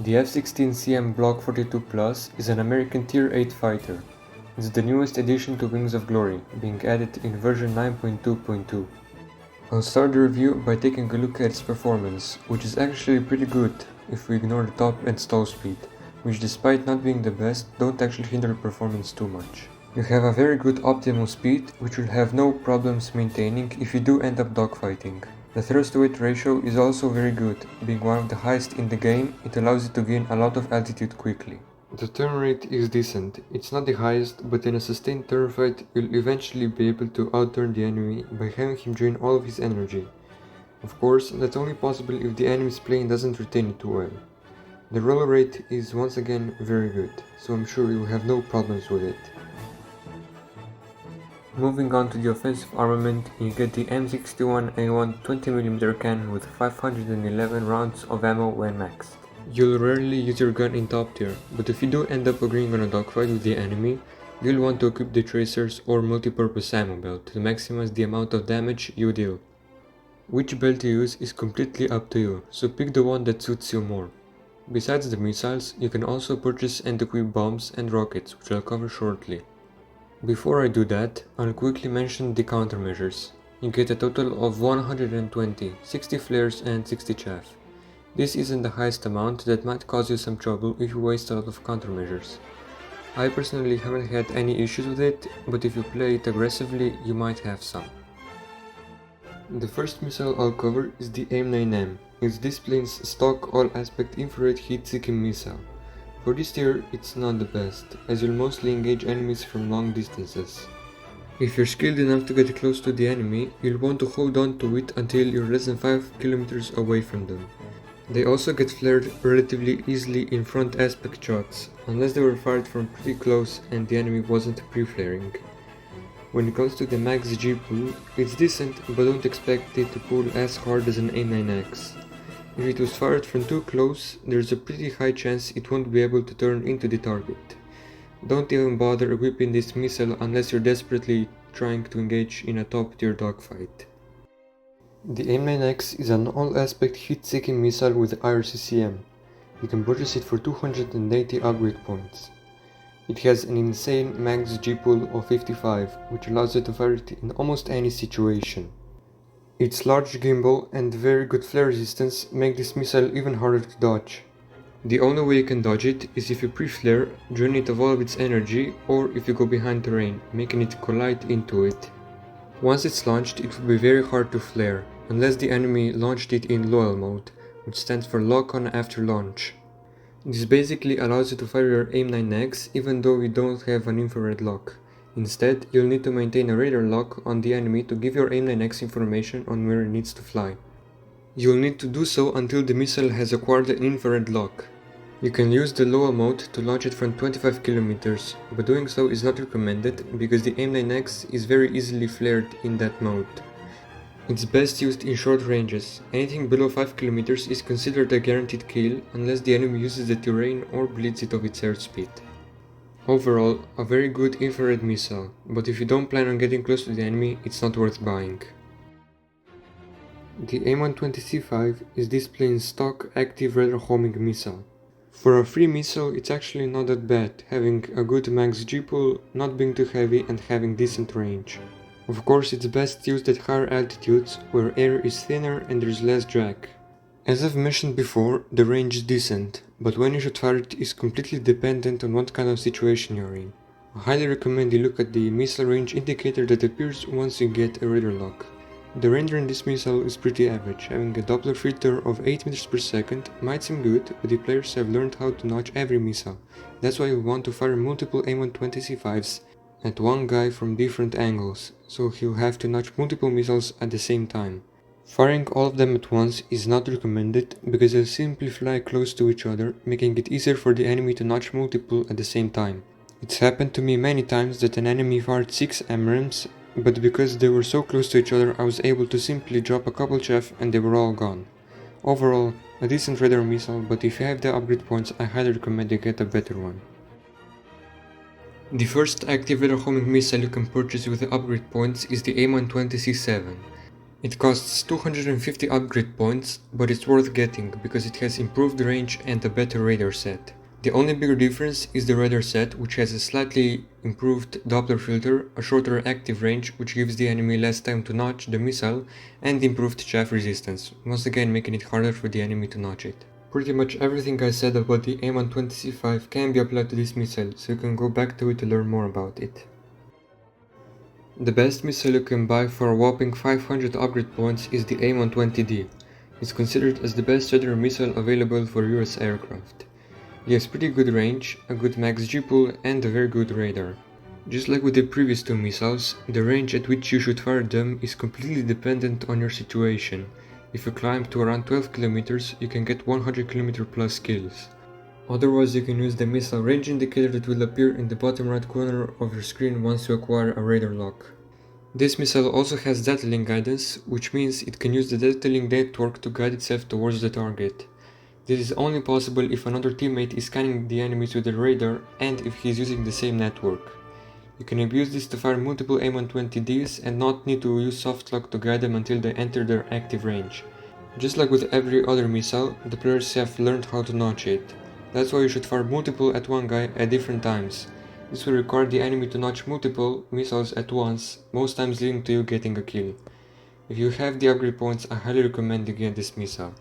The F-16CM Block 42 Plus is an American Tier 8 fighter. It's the newest addition to Wings of Glory, being added in version 9.2.2. I'll start the review by taking a look at its performance, which is actually pretty good if we ignore the top and stall speed, which despite not being the best, don't actually hinder performance too much. You have a very good optimal speed, which you'll have no problems maintaining if you do end up dogfighting. The thrust to weight ratio is also very good, being one of the highest in the game. It allows you to gain a lot of altitude quickly. The turn rate is decent. It's not the highest, but in a sustained turn fight you'll eventually be able to outturn the enemy by having him drain all of his energy. Of course, that's only possible if the enemy's plane doesn't retain it too well. The roll rate is once again very good, so I'm sure you'll have no problems with it. Moving on to the offensive armament, you get the M61A1 20mm cannon with 511 rounds of ammo when maxed. You'll rarely use your gun in top tier, but if you do end up agreeing on a dogfight with the enemy, you'll want to equip the tracers or multi-purpose ammo belt to maximize the amount of damage you deal. Which belt you use is completely up to you, so pick the one that suits you more. Besides the missiles, you can also purchase and equip bombs and rockets, which I'll cover shortly. Before I do that, I'll quickly mention the countermeasures. You get a total of 120, 60 flares and 60 chaff. This isn't the highest amount that might cause you some trouble if you waste a lot of countermeasures. I personally haven't had any issues with it, but if you play it aggressively, you might have some. The first missile I'll cover is the AIM-9M. It's this plane's stock all-aspect infrared heat-seeking missile. For this tier, it's not the best, as you'll mostly engage enemies from long distances. If you're skilled enough to get close to the enemy, you'll want to hold on to it until you're less than 5 km away from them. They also get flared relatively easily in front aspect shots, unless they were fired from pretty close and the enemy wasn't pre-flaring. When it comes to the max G pull, it's decent, but don't expect it to pull as hard as an A9X. If it was fired from too close, there's a pretty high chance it won't be able to turn into the target. Don't even bother equipping this missile unless you're desperately trying to engage in a top tier dogfight. The AIM-9X is an all-aspect heat-seeking missile with IRCCM. You can purchase it for 280 upgrade points. It has an insane max G pull of 55, which allows you to fire it in almost any situation. Its large gimbal and very good flare resistance make this missile even harder to dodge. The only way you can dodge it is if you pre-flare, drain it of all of its energy, or if you go behind terrain, making it collide into it. Once it's launched, it will be very hard to flare, unless the enemy launched it in LOL mode, which stands for Lock On After Launch. This basically allows you to fire your AIM-9X even though you don't have an infrared lock. Instead, you'll need to maintain a radar lock on the enemy to give your AIM-9X information on where it needs to fly. You'll need to do so until the missile has acquired an infrared lock. You can use the LOL mode to launch it from 25 km, but doing so is not recommended because the AIM-9X is very easily flared in that mode. It's best used in short ranges. Anything below 5 km is considered a guaranteed kill unless the enemy uses the terrain or bleeds it of its airspeed. Overall, a very good infrared missile, but if you don't plan on getting close to the enemy, it's not worth buying. The AIM-120C5 is this plane's stock active radar homing missile. For a free missile, it's actually not that bad, having a good max G pull, not being too heavy and having decent range. Of course, it's best used at higher altitudes, where air is thinner and there's less drag. As I've mentioned before, the range is decent, but when you should fire it is completely dependent on what kind of situation you're in. I highly recommend you look at the missile range indicator that appears once you get a radar lock. The render in this missile is pretty average, having a Doppler filter of 8 meters per second might seem good, but the players have learned how to notch every missile. That's why you want to fire multiple AIM-120C5s at one guy from different angles, so he'll have to notch multiple missiles at the same time. Firing all of them at once is not recommended because they'll simply fly close to each other, making it easier for the enemy to notch multiple at the same time. It's happened to me many times that an enemy fired 6 AMRAAMs, but because they were so close to each other I was able to simply drop a couple chaff and they were all gone. Overall, a decent radar missile, but if you have the upgrade points I highly recommend you get a better one. The first active radar homing missile you can purchase with the upgrade points is the AIM-120C7. It costs 250 upgrade points, but it's worth getting because it has improved range and a better radar set. The only bigger difference is the radar set, which has a slightly improved Doppler filter, a shorter active range which gives the enemy less time to notch the missile, and improved chaff resistance, once again making it harder for the enemy to notch it. Pretty much everything I said about the A120C5 can be applied to this missile, so you can go back to it to learn more about it. The best missile you can buy for a whopping 500 upgrade points is the A120D. It's considered as the best radar missile available for US aircraft. It has pretty good range, a good max G-pull and a very good radar. Just like with the previous two missiles, the range at which you should fire them is completely dependent on your situation. If you climb to around 12 km, you can get 100 km plus kills. Otherwise, you can use the missile range indicator that will appear in the bottom right corner of your screen once you acquire a radar lock. This missile also has data link guidance, which means it can use the data link network to guide itself towards the target. This is only possible if another teammate is scanning the enemies with the radar and if he is using the same network. You can abuse this to fire multiple A120Ds and not need to use softlock to guide them until they enter their active range. Just like with every other missile, the players have learned how to notch it. That's why you should fire multiple at one guy at different times. This will require the enemy to notch multiple missiles at once, most times leading to you getting a kill. If you have the upgrade points, I highly recommend you get this missile.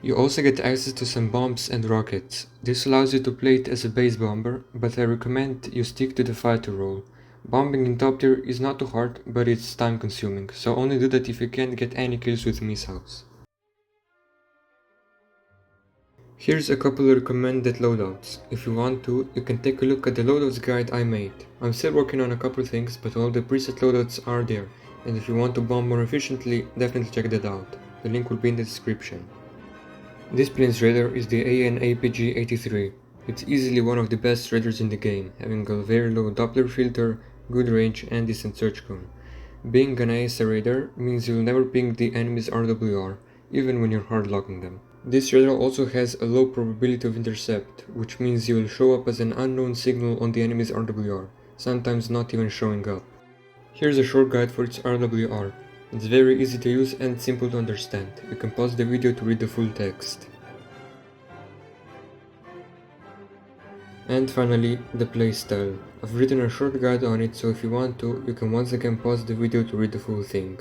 You also get access to some bombs and rockets. This allows you to play it as a base bomber, but I recommend you stick to the fighter role. Bombing in top tier is not too hard, but it's time consuming, so only do that if you can't get any kills with missiles. Here's a couple of recommended loadouts. If you want to, you can take a look at the loadouts guide I made. I'm still working on a couple things, but all the preset loadouts are there, and if you want to bomb more efficiently, definitely check that out. The link will be in the description. This plane's radar is the AN/APG-83. It's easily one of the best radars in the game, having a very low Doppler filter, good range and decent search cone. Being an AESA radar means you'll never ping the enemy's RWR, even when you're hard locking them. This radar also has a low probability of intercept, which means you will show up as an unknown signal on the enemy's RWR, sometimes not even showing up. Here's a short guide for its RWR. It's very easy to use and simple to understand. You can pause the video to read the full text. And finally, the playstyle. I've written a short guide on it, so if you want to, you can once again pause the video to read the full thing.